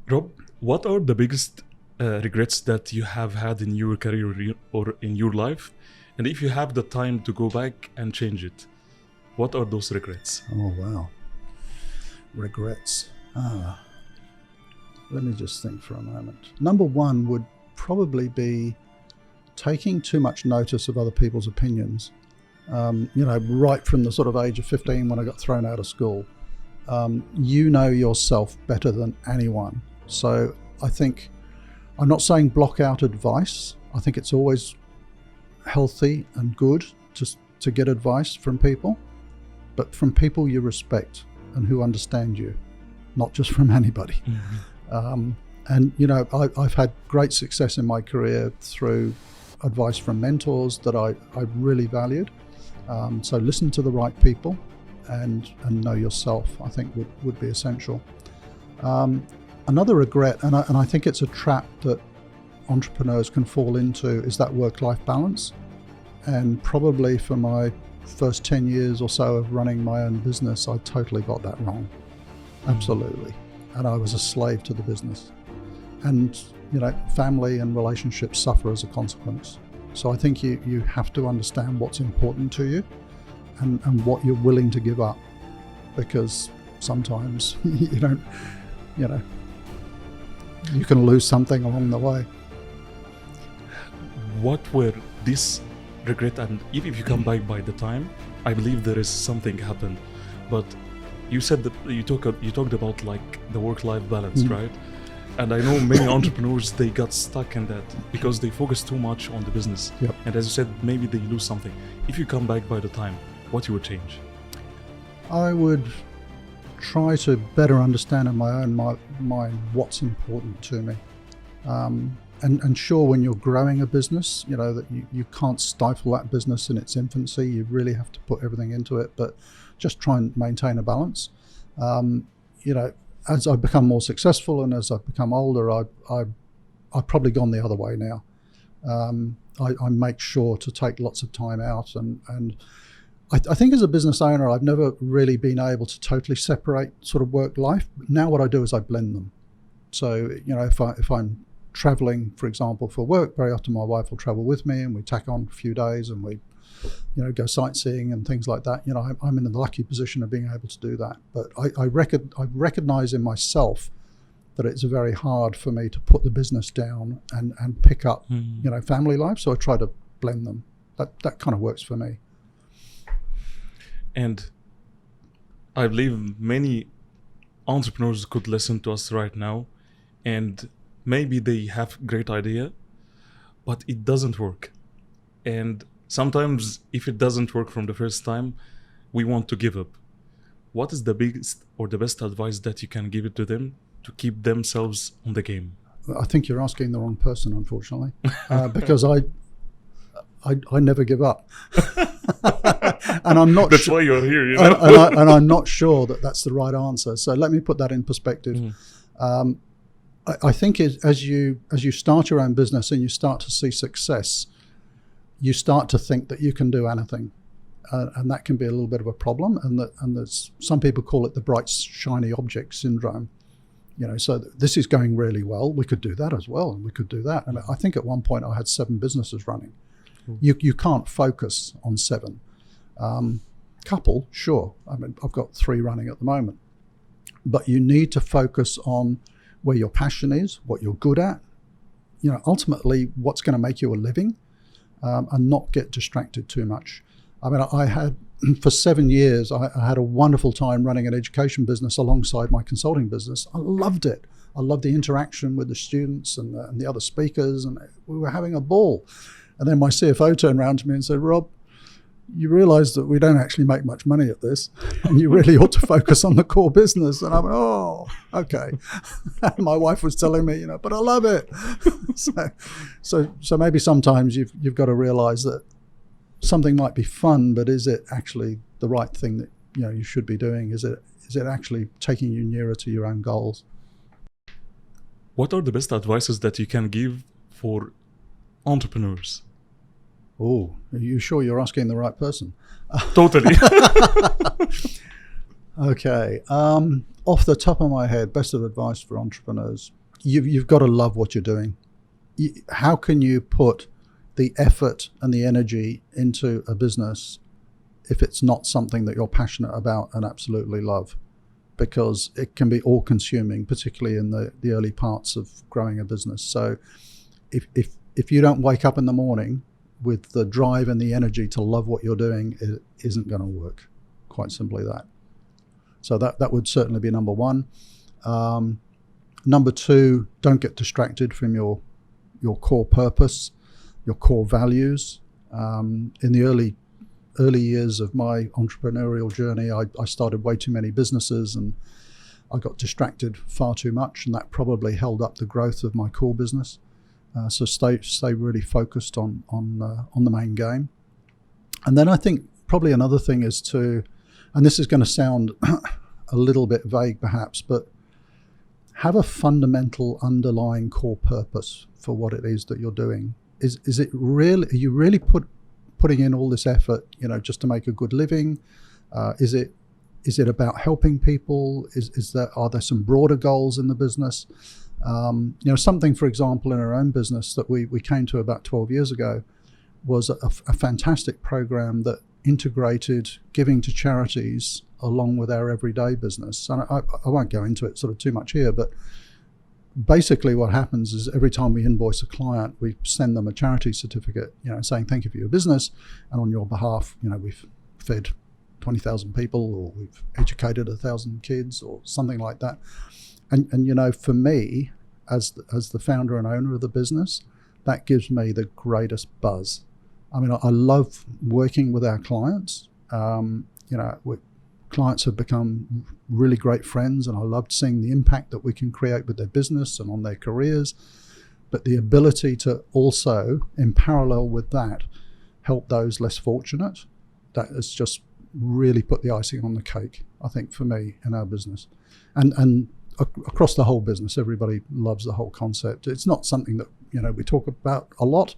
Rob, what are the biggest regrets that you have had in your career or in your life? And if you have the time to go back and change it, what are those regrets? Oh, wow. Regrets. Let me just think for a moment. Number one would probably be taking too much notice of other people's opinions. Right from the sort of age of 15 when I got thrown out of school, you know yourself better than anyone. So I think, I'm not saying block out advice. I think it's always healthy and good to get advice from people, but from people you respect and who understand you, not just from anybody. Mm-hmm. I've had great success in my career through advice from mentors that I really valued. So listen to the right people and know yourself, I think would be essential. Another regret, and I think it's a trap that entrepreneurs can fall into, is that work-life balance. And probably for my first 10 years or so of running my own business, I totally got that wrong. Absolutely. And I was a slave to the business. And, family and relationships suffer as a consequence. So I think you have to understand what's important to you and what you're willing to give up, because sometimes you don't, you can lose something along the way. What were this regret, and even if you come back by the time, I believe there is something happened, but you said that you talked about like the work-life balance, right? And I know many entrepreneurs, they got stuck in that because they focus too much on the business. Yep. And as you said, maybe they lose something. If you come back by the time, what you would change? I would try to better understand in my own mind what's important to me. And sure, when you're growing a business, that you can't stifle that business in its infancy. You really have to put everything into it, but just try and maintain a balance. As I've become more successful and as I've become older, I've probably gone the other way now. I make sure to take lots of time out, and I think as a business owner, I've never really been able to totally separate sort of work life. Now what I do is I blend them. So, if I'm traveling, for example, for work, very often my wife will travel with me and we tack on a few days and we go sightseeing and things like that. I'm in the lucky position of being able to do that. But I recognize in myself that it's very hard for me to put the business down and pick up, family life. So I try to blend them. That kind of works for me. And I believe many entrepreneurs could listen to us right now, and maybe they have great idea, but it doesn't work. And sometimes if it doesn't work from the first time, we want to give up. What is the biggest or the best advice that you can give it to them to keep themselves on the game? I think you're asking the wrong person, unfortunately, because I never give up. And I'm not. That's why you're here, and I'm not sure that that's the right answer. So let me put that in perspective. I think as you start your own business and you start to see success, you start to think that you can do anything, and that can be a little bit of a problem. And there's some people call it the bright shiny object syndrome. So this is going really well. We could do that as well, and we could do that. And I think at one point I had 7 businesses running. You can't focus on 7. Couple, sure. I mean, I've got 3 running at the moment, but you need to focus on where your passion is, what you're good at, ultimately what's going to make you a living, and not get distracted too much. I mean, I had, for 7 years, I had a wonderful time running an education business alongside my consulting business. I loved it. I loved the interaction with the students and the other speakers, and we were having a ball. And then my CFO turned around to me and said, "Rob, you realize that we don't actually make much money at this, and you really ought to focus on the core business." And I went, "Oh, okay." My wife was telling me, "But I love it." So maybe sometimes you've got to realize that something might be fun, but is it actually the right thing that you should be doing? Is it actually taking you nearer to your own goals? What are the best advices that you can give for entrepreneurs? Oh, are you sure you're asking the right person? Totally. Okay. Off the top of my head, best of advice for entrepreneurs: you've got to love what you're doing. How can you put the effort and the energy into a business if it's not something that you're passionate about and absolutely love? Because it can be all-consuming, particularly in the early parts of growing a business. So if you don't wake up in the morning with the drive and the energy to love what you're doing, it isn't going to work. Quite simply that. So that would certainly be number one. Number two, don't get distracted from your core purpose, your core values. In the early years of my entrepreneurial journey, I started way too many businesses and I got distracted far too much, and that probably held up the growth of my core business. So stay really focused on the main game. And then I think probably another thing is to, and this is going to sound a little bit vague perhaps, but have a fundamental underlying core purpose for what it is that you're doing. Is it really, are you really putting in all this effort, just to make a good living? Is it about helping people? Are there some broader goals in the business? Something, for example, in our own business that we came to about 12 years ago was a fantastic program that integrated giving to charities along with our everyday business. And I won't go into it sort of too much here, but basically what happens is every time we invoice a client, we send them a charity certificate, saying thank you for your business, and on your behalf, we've fed 20,000 people, or we've educated 1,000 kids, or something like that. And for me, as the founder and owner of the business, that gives me the greatest buzz. I mean, I love working with our clients. Clients have become really great friends, and I loved seeing the impact that we can create with their business and on their careers. But the ability to also, in parallel with that, help those less fortunate, that has just really put the icing on the cake, I think, for me in our business. And across the whole business, everybody loves the whole concept. It's not something that we talk about a lot.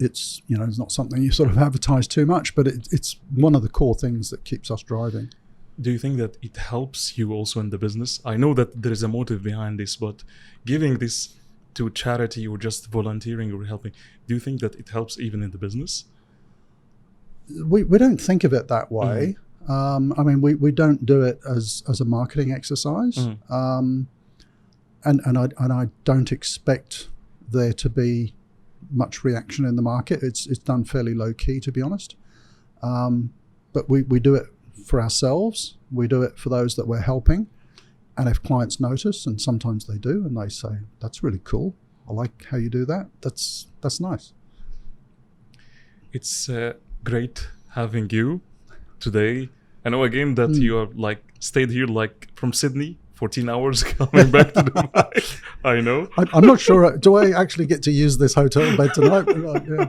It's not something you sort of advertise too much, but it's one of the core things that keeps us driving. Do you think that it helps you also in the business? I know that there is a motive behind this, but giving this to charity or just volunteering or helping, do you think that it helps even in the business? We don't think of it that way. We don't do it as a marketing exercise. And I don't expect there to be much reaction in the market. It's done fairly low key, to be honest. But we do it for ourselves. We do it for those that we're helping. And if clients notice, and sometimes they do, and they say, that's really cool, I like how you do that, that's nice. It's great having you today. I know again that you are stayed here from Sydney 14 hours coming back to Dubai. I know. I'm not sure. Do I actually get to use this hotel bed tonight? Yeah.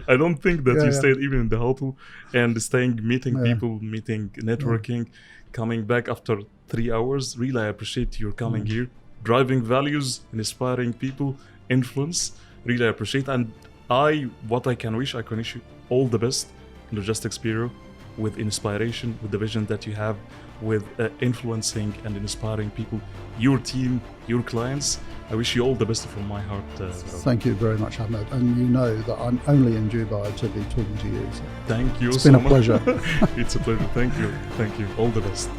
I don't think that you stayed even in the hotel, and meeting people, networking, coming back after 3 hours. Really, I appreciate your coming here, driving values, inspiring people, influence. Really, I appreciate. And I can wish you all the best in Logistics Bureau, with inspiration, with the vision that you have, with influencing and inspiring people, your team, your clients. I wish you all the best from my heart. Thank you very much, Ahmed. And you know that I'm only in Dubai to be talking to you. So thank you it's so been much. a pleasure. It's a pleasure. Thank you. All the best.